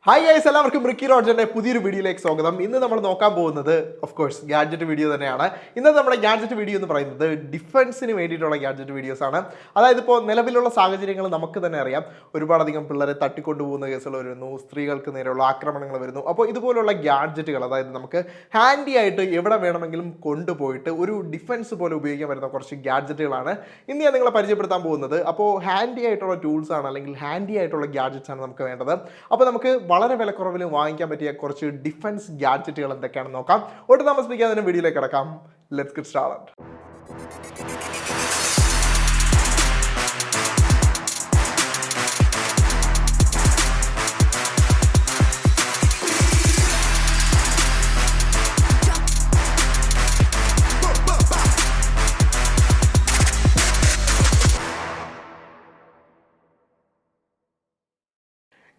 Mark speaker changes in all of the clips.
Speaker 1: Hi guys, എല്ലാവർക്കും Ricky റോഡ്ജറിന്റെ പുതിയൊരു വീഡിയോയിലേക്ക് സ്വാഗതം. ഇന്ന് നമ്മൾ നോക്കാൻ പോകുന്നത് ഓഫ് കോഴ്സ് ഗാഡ്ജറ്റ് വീഡിയോ തന്നെയാണ്. ഇന്നത്തെ നമ്മുടെ ഗാഡ്ജറ്റ് വീഡിയോ എന്ന് പറയുന്നത് ഡിഫൻസിന് വേണ്ടിയിട്ടുള്ള ഗാഡ്ജറ്റ് വീഡിയോസ് ആണ്. അതായത് ഇപ്പോൾ നിലവിലുള്ള സാഹചര്യങ്ങൾ നമുക്ക് തന്നെ അറിയാം. ഒരുപാടധികം പിള്ളേരെ തട്ടിക്കൊണ്ടുപോകുന്ന കേസുകൾ വരുന്നു, സ്ത്രീകൾക്ക് നേരെയുള്ള ആക്രമണങ്ങൾ വരുന്നു. അപ്പോൾ ഇതുപോലുള്ള ഗാഡ്ജറ്റുകൾ, അതായത് നമുക്ക് ഹാൻഡി ആയിട്ട് എവിടെ വേണമെങ്കിലും കൊണ്ടുപോയിട്ട് ഒരു ഡിഫൻസ് പോലെ ഉപയോഗിക്കാൻ പറ്റുന്ന കുറച്ച് ഗാഡ്ജറ്റുകളാണ് ഇന്ന് ഞാൻ നിങ്ങളെ പരിചയപ്പെടുത്താൻ പോകുന്നത്. അപ്പോൾ ഹാൻഡി ആയിട്ടുള്ള ടൂൾസ് ആണ്, അല്ലെങ്കിൽ ഹാൻഡി ആയിട്ടുള്ള ഗാഡ്ജറ്റ്സ് ആണ് നമുക്ക് വേണ്ടത്. അപ്പോൾ നമുക്ക് വളരെ വിലക്കുറവിൽ വാങ്ങിക്കാൻ പറ്റിയ കുറച്ച് ഡിഫൻസ് ഗാഡ്ജറ്റുകൾ എന്തൊക്കെയാണെന്ന് നോക്കാം. ഒട്ടും താമസിപ്പിക്കാതെ വീഡിയോയിലേക്ക് കിടക്കാം. Let's get started.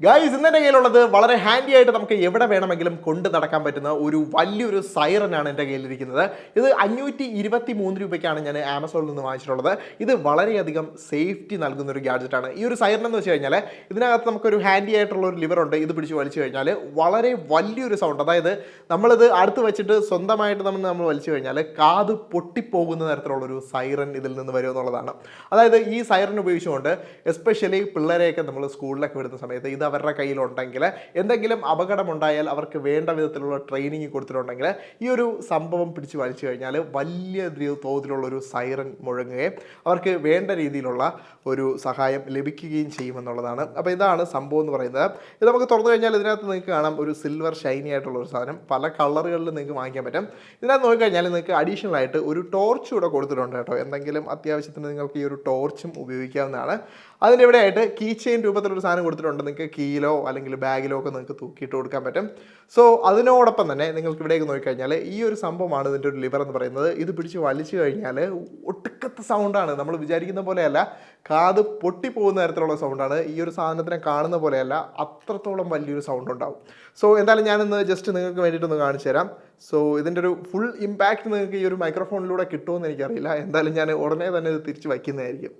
Speaker 1: ഗൈസ്, ഇന്നെൻ്റെ കയ്യിലുള്ളത് വളരെ ഹാൻഡി ആയിട്ട് നമുക്ക് എവിടെ വേണമെങ്കിലും കൊണ്ട് നടക്കാൻ പറ്റുന്ന ഒരു വലിയൊരു സൈറനാണ് എൻ്റെ കയ്യിലിരിക്കുന്നത്. ഇത് 523 രൂപയ്ക്കാണ് ഞാൻ ആമസോണിൽ നിന്ന് വാങ്ങിച്ചിട്ടുള്ളത്. ഇത് വളരെയധികം സേഫ്റ്റി നൽകുന്ന ഒരു ഗാഡ്ജറ്റാണ്. ഈ ഒരു സൈറൻ എന്ന് വെച്ച് കഴിഞ്ഞാൽ ഇതിനകത്ത് നമുക്കൊരു ഹാൻഡി ആയിട്ടുള്ള ഒരു ലിവർ ഉണ്ട്. ഇത് പിടിച്ച് വലിച്ചു കഴിഞ്ഞാൽ വളരെ വലിയൊരു സൗണ്ട്, അതായത് നമ്മളിത് അടുത്ത് വെച്ചിട്ട് സ്വന്തമായിട്ട് നമ്മൾ വലിച്ചു കഴിഞ്ഞാൽ കാത് പൊട്ടിപ്പോകുന്ന തരത്തിലുള്ളൊരു സൈറൻ ഇതിൽ നിന്ന് വരും എന്നുള്ളതാണ്. അതായത് ഈ സൈറൻ ഉപയോഗിച്ചുകൊണ്ട് എസ്പെഷ്യലി പിള്ളേരെയൊക്കെ നമ്മൾ സ്കൂളിലൊക്കെ വിടുന്ന സമയത്ത് ഇത് അവരുടെ കയ്യിലുണ്ടെങ്കിൽ എന്തെങ്കിലും അപകടമുണ്ടായാൽ അവർക്ക് വേണ്ട വിധത്തിലുള്ള ട്രെയിനിങ് കൊടുത്തിട്ടുണ്ടെങ്കിൽ ഈ ഒരു സംഭവം പിടിച്ച് വലിച്ചു കഴിഞ്ഞാൽ വലിയ തോതിലുള്ളൊരു സൈറൻ മുഴങ്ങുകയും അവർക്ക് വേണ്ട രീതിയിലുള്ള ഒരു സഹായം ലഭിക്കുകയും ചെയ്യുമെന്നുള്ളതാണ്. അപ്പോൾ ഇതാണ് സംഭവം എന്ന് പറയുന്നത്. ഇത് നമുക്ക് തുറന്നു കഴിഞ്ഞാൽ ഇതിനകത്ത് നിങ്ങൾക്ക് കാണാം ഒരു സിൽവർ ഷൈനി ആയിട്ടുള്ള ഒരു സാധനം. പല കളറുകളിൽ നിങ്ങൾക്ക് വാങ്ങിക്കാൻ പറ്റും. ഇതിനകത്ത് നോക്കിക്കഴിഞ്ഞാൽ നിങ്ങൾക്ക് അഡീഷണൽ ആയിട്ട് ഒരു ടോർച്ച് കൂടെ കൊടുത്തിട്ടുണ്ട് കേട്ടോ. എന്തെങ്കിലും അത്യാവശ്യത്തിന് നിങ്ങൾക്ക് ഈ ഒരു ടോർച്ചും ഉപയോഗിക്കാവുന്നതാണ്. അതിൻ്റെ ഇവിടെ ആയിട്ട് കീ ചെയിൻ രൂപത്തിലൊരു സാധനം കൊടുത്തിട്ടുണ്ട്. നിങ്ങൾക്ക് കീയിലോ അല്ലെങ്കിൽ ബാഗിലോ ഒക്കെ നിങ്ങൾക്ക് തൂക്കിയിട്ട് കൊടുക്കാൻ പറ്റും. സോ അതിനോടൊപ്പം തന്നെ നിങ്ങൾക്ക് ഇവിടേക്ക് നോക്കിക്കഴിഞ്ഞാൽ ഈ ഒരു സംഭവമാണ് ഇതിൻ്റെ ഒരു ലിവർ എന്ന് പറയുന്നത്. ഇത് പിടിച്ച് വലിച്ചു കഴിഞ്ഞാൽ ഒട്ടുക്കത്തെ സൗണ്ടാണ്. നമ്മൾ വിചാരിക്കുന്ന പോലെയല്ല, കാത് പൊട്ടിപ്പോകുന്ന തരത്തിലുള്ള സൗണ്ടാണ്. ഈ ഒരു സാധനത്തിനെ കാണുന്ന പോലെയല്ല, അത്രത്തോളം വലിയൊരു സൗണ്ട് ഉണ്ടാവും. സോ എന്തായാലും ഞാനിന്ന് ജസ്റ്റ് നിങ്ങൾക്ക് വേണ്ടിയിട്ടൊന്ന് കാണിച്ചു തരാം. സോ ഇതിൻ്റെ ഒരു ഫുൾ ഇമ്പാക്റ്റ് നിങ്ങൾക്ക് ഈ ഒരു മൈക്രോഫോണിലൂടെ കിട്ടുമെന്ന് എനിക്കറിയില്ല. എന്തായാലും ഞാൻ ഉടനെ തന്നെ ഇത് തിരിച്ച് വയ്ക്കുന്നതായിരിക്കും.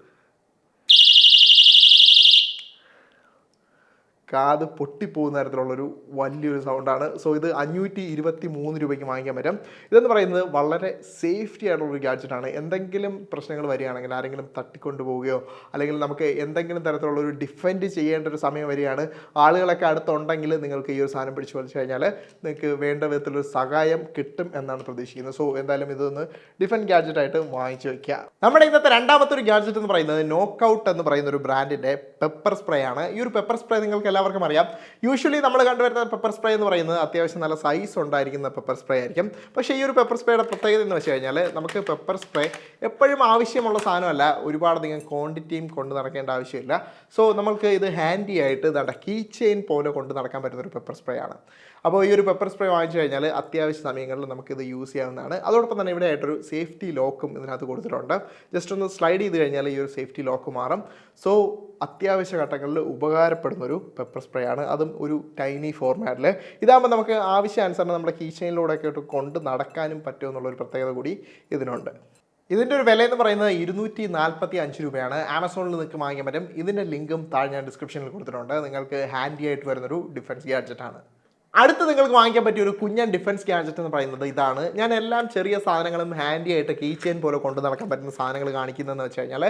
Speaker 1: കാത് പൊട്ടിപ്പോകുന്ന തരത്തിലുള്ളൊരു വലിയൊരു സൗണ്ടാണ്. സോ ഇത് 523 രൂപയ്ക്ക് വാങ്ങിക്കാൻ പറ്റും. ഇതെന്ന് പറയുന്നത് വളരെ സേഫ്റ്റി ആയിട്ടുള്ളൊരു ഗാഡ്ജറ്റാണ്. എന്തെങ്കിലും പ്രശ്നങ്ങൾ വരികയാണെങ്കിൽ, ആരെങ്കിലും തട്ടിക്കൊണ്ടു പോവുകയോ അല്ലെങ്കിൽ നമുക്ക് എന്തെങ്കിലും തരത്തിലുള്ളൊരു ഡിഫെൻഡ് ചെയ്യേണ്ട ഒരു സമയം വരികയാണ്, ആളുകളൊക്കെ അടുത്തുണ്ടെങ്കിൽ നിങ്ങൾക്ക് ഈ ഒരു സാധനം പിടിച്ച് വലിച്ചു കഴിഞ്ഞാൽ നിങ്ങൾക്ക് വേണ്ട വിധത്തിലൊരു സഹായം കിട്ടും എന്നാണ് പ്രതീക്ഷിക്കുന്നത്. സോ എന്തായാലും ഇതൊന്ന് ഡിഫൻഡ് ഗാഡ്ജറ്റായിട്ട് വാങ്ങിച്ചു വയ്ക്കുക. നമ്മുടെ ഇന്നത്തെ രണ്ടാമത്തെ ഒരു ഗാഡ്ജറ്റ് എന്ന് പറയുന്നത് നോക്കൗട്ട് എന്ന് പറയുന്ന ഒരു ബ്രാൻഡിൻ്റെ പെപ്പർ സ്പ്രേ ആണ്. ഈ ഒരു പെപ്പർ സ്പ്രേ നിങ്ങൾക്ക് എല്ലാവർക്കും അറിയാം. യൂഷ്വലി നമ്മൾ കണ്ടുവരുന്ന പെപ്പർ സ്പ്രേ എന്ന് പറയുന്നത് അത്യാവശ്യം നല്ല സൈസ് ഉണ്ടായിരിക്കുന്ന പെപ്പർ സ്പ്രേ ആയിരിക്കും. പക്ഷേ ഈ ഒരു പെപ്പർ സ്പ്രേയുടെ പ്രത്യേകത എന്ന് വെച്ച് കഴിഞ്ഞാൽ നമുക്ക് പെപ്പർ സ്പ്രേ എപ്പോഴും ആവശ്യമുള്ള സാധനമല്ല, ഒരുപാടധികം ക്വാണ്ടിറ്റിയും കൊണ്ട് നടക്കേണ്ട ആവശ്യമില്ല. സോ നമുക്ക് ഇത് ഹാൻഡി ആയിട്ട് കീ ചെയിൻ പോലെ കൊണ്ട് നടക്കാൻ പറ്റുന്ന ഒരു പെപ്പർ സ്പ്രേ ആണ്. അപ്പോൾ ഈ ഒരു പെപ്പർ സ്പ്രേ വാങ്ങിച്ചു കഴിഞ്ഞാൽ അത്യാവശ്യ സമയങ്ങളിൽ നമുക്കിത് യൂസ് ചെയ്യാവുന്നതാണ്. അതോടൊപ്പം തന്നെ ഇവിടെ ആയിട്ടൊരു സേഫ്റ്റി ലോക്കും ഇതിനകത്ത് കൊടുത്തിട്ടുണ്ട്. ജസ്റ്റ് ഒന്ന് സ്ലൈഡ് ചെയ്ത് കഴിഞ്ഞാൽ ഈ ഒരു സേഫ്റ്റി ലോക്ക് മാറും. സോ അത്യാവശ്യ ഘട്ടങ്ങളിൽ ഉപകാരപ്പെടുന്നൊരു പെപ്പർ സ്പ്രേ ആണ്, അതും ഒരു ടൈനി ഫോർമാറ്റിൽ. ഇതാകുമ്പോൾ നമുക്ക് ആവശ്യാനുസരണം നമ്മുടെ കീ ചെയിനിലൂടെയൊക്കെ ഇട്ട് കൊണ്ട് നടക്കാനും പറ്റുമെന്നുള്ളൊരു പ്രത്യേകത കൂടി ഇതിനുണ്ട്. ഇതിൻ്റെ ഒരു വില എന്ന് പറയുന്നത് 245 രൂപയാണ്. ആമസോണിൽ നിങ്ങൾക്ക് വാങ്ങിക്കാൻ പറ്റും. ഇതിൻ്റെ ലിങ്കും താഴെ ഞാൻ ഡിസ്ക്രിപ്ഷനിൽ കൊടുത്തിട്ടുണ്ട്. നിങ്ങൾക്ക് ഹാൻഡി ആയിട്ട് വരുന്നൊരു ഡിഫൻസ് ഗാഡ്ജറ്റാണ്. അടുത്ത് നിങ്ങൾക്ക് വാങ്ങിക്കാൻ പറ്റിയ ഒരു കുഞ്ഞൻ ഡിഫൻസ് ഗാഡ്ജറ്റ് എന്ന് പറയുന്നത് ഇതാണ്. ഞാൻ എല്ലാം ചെറിയ സാധനങ്ങളും ഹാൻഡി ആയിട്ട് കീ ചെയിൻ പോലെ കൊണ്ട് നടക്കാൻ പറ്റുന്ന സാധനങ്ങൾ കാണിക്കുന്നതെന്ന് വെച്ച് കഴിഞ്ഞാൽ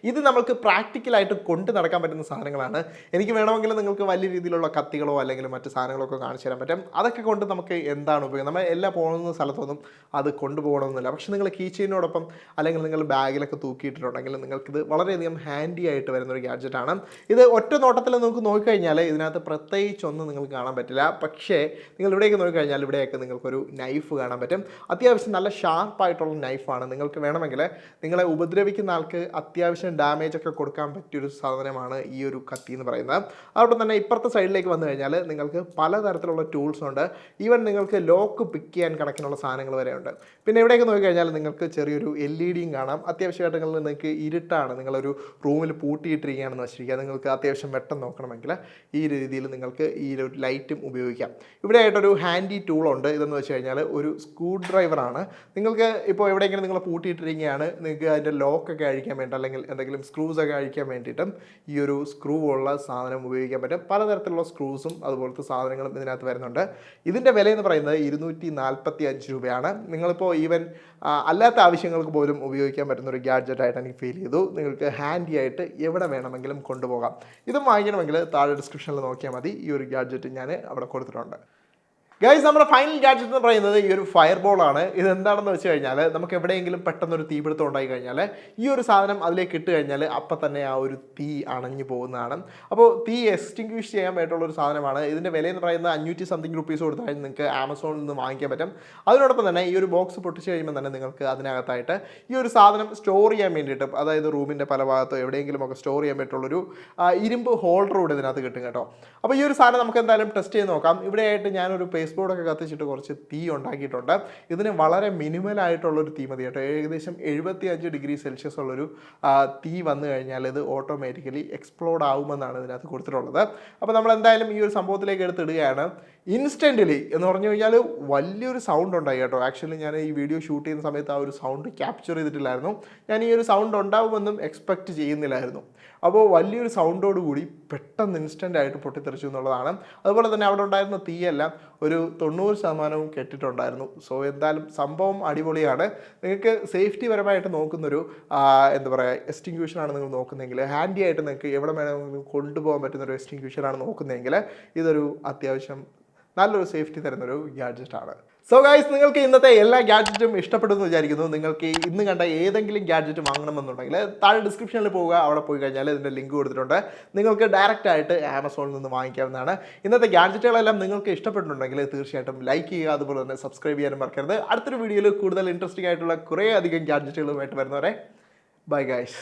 Speaker 1: ഇത് നമുക്ക് പ്രാക്ടിക്കലായിട്ട് കൊണ്ട് നടക്കാൻ പറ്റുന്ന സാധനങ്ങളാണ്. എനിക്ക് വേണമെങ്കിൽ നിങ്ങൾക്ക് വലിയ രീതിയിലുള്ള കത്തികളോ അല്ലെങ്കിൽ മറ്റ് സാധനങ്ങളൊക്കെ കാണിച്ചു തരാൻ പറ്റും. അതൊക്കെ കൊണ്ട് നമുക്ക് എന്താണ് ഉപയോഗം? നമ്മൾ എല്ലാ പോകുന്ന സ്ഥലത്തൊന്നും അത് കൊണ്ടുപോകണമെന്നില്ല. പക്ഷേ നിങ്ങൾ കീ ചെയിനോടൊപ്പം അല്ലെങ്കിൽ നിങ്ങൾ ബാഗിലൊക്കെ തൂക്കിയിട്ടിട്ടുണ്ടെങ്കിൽ നിങ്ങൾക്കിത് വളരെയധികം ഹാൻഡി ആയിട്ട് വരുന്നൊരു ഗാഡ്ജറ്റാണ്. ഇത് ഒറ്റ നോട്ടത്തിൽ നമുക്ക് നോക്കിക്കഴിഞ്ഞാൽ ഇതിനകത്ത് പ്രത്യേകിച്ചൊന്നും നിങ്ങൾക്ക് കാണാൻ പറ്റില്ല. പക്ഷേ നിങ്ങൾ ഇവിടേക്ക് നോക്കിക്കഴിഞ്ഞാൽ ഇവിടെയൊക്കെ നിങ്ങൾക്കൊരു നൈഫ് കാണാൻ പറ്റും. അത്യാവശ്യം നല്ല ഷാർപ്പായിട്ടുള്ള നൈഫാണ്. നിങ്ങൾക്ക് വേണമെങ്കിൽ നിങ്ങളെ ഉപദ്രവിക്കുന്ന ആൾക്ക് അത്യാവശ്യം ഡാമേജ് ഒക്കെ കൊടുക്കാൻ പറ്റിയൊരു സാധനമാണ് ഈ ഒരു കത്തി എന്ന് പറയുന്നത്. അതോടൊപ്പം തന്നെ ഇപ്പുറത്തെ സൈഡിലേക്ക് വന്നു കഴിഞ്ഞാൽ നിങ്ങൾക്ക് പലതരത്തിലുള്ള ടൂൾസ് ഉണ്ട്. ഈവൻ നിങ്ങൾക്ക് ലോക്ക് പിക്ക് ചെയ്യാൻ കണക്കിനുള്ള സാധനങ്ങൾ വരെ ഉണ്ട്. പിന്നെ ഇവിടേക്ക് നോക്കിക്കഴിഞ്ഞാൽ നിങ്ങൾക്ക് ചെറിയൊരു LED കാണാം. അത്യാവശ്യ ഘട്ടങ്ങളിൽ നിങ്ങൾക്ക് ഇരുട്ടാണ്, നിങ്ങളൊരു റൂമിൽ പൂട്ടിയിട്ടിരിക്കുകയാണെന്ന് വെച്ചിരിക്കുക, നിങ്ങൾക്ക് അത്യാവശ്യം വെട്ടം നോക്കണമെങ്കിൽ ഈ രീതിയിൽ നിങ്ങൾക്ക് ഈ ഒരു ലൈറ്റും ഉപയോഗിക്കാം. ഇവിടെ ആയിട്ടൊരു ഹാൻഡി ടൂളുണ്ട്. ഇതെന്ന് വെച്ച് കഴിഞ്ഞാൽ ഒരു സ്ക്രൂ ഡ്രൈവറാണ്. നിങ്ങൾക്ക് ഇപ്പോൾ എവിടെയെങ്കിലും നിങ്ങൾ പൂട്ടിയിട്ടിരിക്കുകയാണ്, നിങ്ങൾക്ക് അതിൻ്റെ ലോക്കൊക്കെ അഴിക്കാൻ വേണ്ടി അല്ലെങ്കിൽ എന്തെങ്കിലും സ്ക്രൂസൊക്കെ അഴിക്കാൻ വേണ്ടിയിട്ടും ഈ ഒരു സ്ക്രൂ ഉള്ള സാധനം ഉപയോഗിക്കാൻ പറ്റും. പലതരത്തിലുള്ള സ്ക്രൂസും അതുപോലത്തെ സാധനങ്ങളും ഇതിനകത്ത് വരുന്നുണ്ട്. ഇതിൻ്റെ വില എന്ന് പറയുന്നത് 245 രൂപയാണ്. നിങ്ങളിപ്പോൾ ഈവൻ അല്ലാത്ത ആവശ്യങ്ങൾക്ക് പോലും ഉപയോഗിക്കാൻ പറ്റുന്ന ഒരു ഗാഡ്ജറ്റായിട്ട് എനിക്ക് ഫീൽ ചെയ്തു. നിങ്ങൾക്ക് ഹാൻഡി ആയിട്ട് എവിടെ വേണമെങ്കിലും കൊണ്ടുപോകാം. ഇതും വാങ്ങിക്കണമെങ്കിൽ താഴെ ഡിസ്ക്രിപ്ഷനിൽ നോക്കിയാൽ മതി. ഈ ഒരു ഗാഡ്ജറ്റ് ഞാൻ അവിടെ കൊടുത്തിട്ടുണ്ട്. ഗൈസ്, നമ്മുടെ ഫൈനൽ ഗാഡ്ജറ്റ് എന്ന് പറയുന്നത് ഈ ഒരു ഫയർ ബോളാണ്. ഇത് എന്താണെന്ന് വെച്ച് കഴിഞ്ഞാൽ നമുക്ക് എവിടെയെങ്കിലും പെട്ടെന്നൊരു തീപിടുത്തം ഉണ്ടായി കഴിഞ്ഞാൽ ഈ ഒരു സാധനം അതിലേക്ക് ഇട്ട് കഴിഞ്ഞാൽ അപ്പം തന്നെ ആ ഒരു തീ അണഞ്ഞു പോകുന്നതാണ്. അപ്പോൾ തീ എക്സ്റ്റിങ്ക്വിഷ് ചെയ്യാൻ വേണ്ടിയിട്ടുള്ള ഒരു സാധനമാണ്. ഇതിൻ്റെ വില എന്ന് പറയുന്നത് 500 സംതിങ് റുപ്പീസ് കൊടുത്താൽ നിങ്ങൾക്ക് ആമസോണിൽ നിന്ന് വാങ്ങിക്കാൻ പറ്റും. അതിനോടൊപ്പം തന്നെ ഈ ഒരു ബോക്സ് പൊട്ടിച്ച് കഴിയുമ്പോൾ തന്നെ നിങ്ങൾക്ക് അതിനകത്തായിട്ട് ഈ ഒരു സാധനം സ്റ്റോർ ചെയ്യാൻ വേണ്ടിയിട്ട്, അതായത് റൂമിൻ്റെ പല ഭാഗത്തോ എവിടെയെങ്കിലും ഒക്കെ സ്റ്റോർ ചെയ്യാൻ പറ്റുള്ളൊരു ഇരുമ്പ് ഹോൾഡർ കൂടെ ഇതിനകത്ത് കിട്ടും കേട്ടോ. അപ്പോൾ ഈ ഒരു സാധനം നമുക്ക് എന്തായാലും ടെസ്റ്റ് ചെയ്ത് നോക്കാം. ഇവിടെയായിട്ട് ഞാനൊരു പേസ് ബോർഡൊക്കെ കത്തിച്ചിട്ട് കുറച്ച് തീ ഉണ്ടാക്കിയിട്ടുണ്ട്. ഇതിന് വളരെ മിനിമലായിട്ടുള്ളൊരു തീ മതി കേട്ടോ. ഏകദേശം 75 ഡിഗ്രി സെൽഷ്യസ് ഉള്ളൊരു തീ വന്നു കഴിഞ്ഞാൽ ഇത് ഓട്ടോമാറ്റിക്കലി എക്സ്പ്ലോഡ് ആവുമെന്നാണ് ഇതിനകത്ത് കൊടുത്തിട്ടുള്ളത്. അപ്പോൾ നമ്മൾ എന്തായാലും ഈ ഒരു സംഭവത്തിലേക്ക് എടുത്തിടുകയാണ്. ഇൻസ്റ്റൻ്റ്ലി എന്ന് പറഞ്ഞു കഴിഞ്ഞാൽ വലിയൊരു സൗണ്ട് ഉണ്ടായി കേട്ടോ. ആക്ച്വലി ഞാൻ ഈ വീഡിയോ ഷൂട്ട് ചെയ്യുന്ന സമയത്ത് ആ ഒരു സൗണ്ട് ക്യാപ്ചർ ചെയ്തിട്ടില്ലായിരുന്നു. ഞാൻ ഈ ഒരു സൗണ്ട് ഉണ്ടാവുമെന്നും എക്സ്പെക്റ്റ് ചെയ്യുന്നില്ലായിരുന്നു. അപ്പോൾ വലിയൊരു സൗണ്ടോടുകൂടി പെട്ടെന്ന് ഇൻസ്റ്റൻ്റ് ആയിട്ട് പൊട്ടിത്തെറിച്ചു എന്നുള്ളതാണ്. അതുപോലെ തന്നെ അവിടെ ഉണ്ടായിരുന്ന തീയെല്ലാം ഒരു 90% കെട്ടിട്ടുണ്ടായിരുന്നു. സോ എന്തായാലും സംഭവം അടിപൊളിയാണ്. നിങ്ങൾക്ക് സേഫ്റ്റി പരമായിട്ട് നോക്കുന്നൊരു എന്താ പറയുക എക്സ്റ്റിങ്ക്വിഷനാണ് നിങ്ങൾ നോക്കുന്നതെങ്കിൽ, ഹാൻഡി ആയിട്ട് നിങ്ങൾക്ക് എവിടെ വേണമെങ്കിലും കൊണ്ടുപോകാൻ പറ്റുന്നൊരു എക്സ്റ്റിങ്ക്വിഷനാണ് നോക്കുന്നതെങ്കിൽ ഇതൊരു അത്യാവശ്യം നല്ലൊരു സേഫ്റ്റി തരുന്നൊരു ഗാഡ്ജറ്റാണ്. സോ ഗൈസ്, നിങ്ങൾക്ക് ഇന്നത്തെ എല്ലാ ഗാഡ്ജറ്റും ഇഷ്ടപ്പെട്ടു എന്ന് വിചാരിക്കുന്നു. നിങ്ങൾക്ക് ഇന്ന് കണ്ട ഏതെങ്കിലും ഗാഡ്ജറ്റ് വാങ്ങണമെന്നുണ്ടെങ്കിൽ താഴെ ഡിസ്ക്രിപ്ഷനിൽ പോവുക. അവിടെ പോയി കഴിഞ്ഞാൽ ഇതിൻ്റെ ലിങ്ക് കൊടുത്തിട്ടുണ്ട്. നിങ്ങൾക്ക് ഡയറക്റ്റ് ആയിട്ട് ആമസോണിൽ നിന്ന് വാങ്ങിക്കാവുന്നതാണ്. ഇന്നത്തെ ഗാഡ്ജറ്റുകളെല്ലാം നിങ്ങൾക്ക് ഇഷ്ടപ്പെട്ടിട്ടുണ്ടെങ്കിൽ തീർച്ചയായിട്ടും ലൈക്ക് ചെയ്യുക. അതുപോലെ തന്നെ സബ്സ്ക്രൈബ് ചെയ്യാനും മറക്കരുത്. അടുത്തൊരു വീഡിയോയിൽ കൂടുതൽ ഇൻട്രസ്റ്റിംഗ് ആയിട്ടുള്ള കുറേ അധികം ഗാഡ്ജറ്റുകളുമായിട്ട് വരുന്നവരെ ബൈ ഗൈസ്.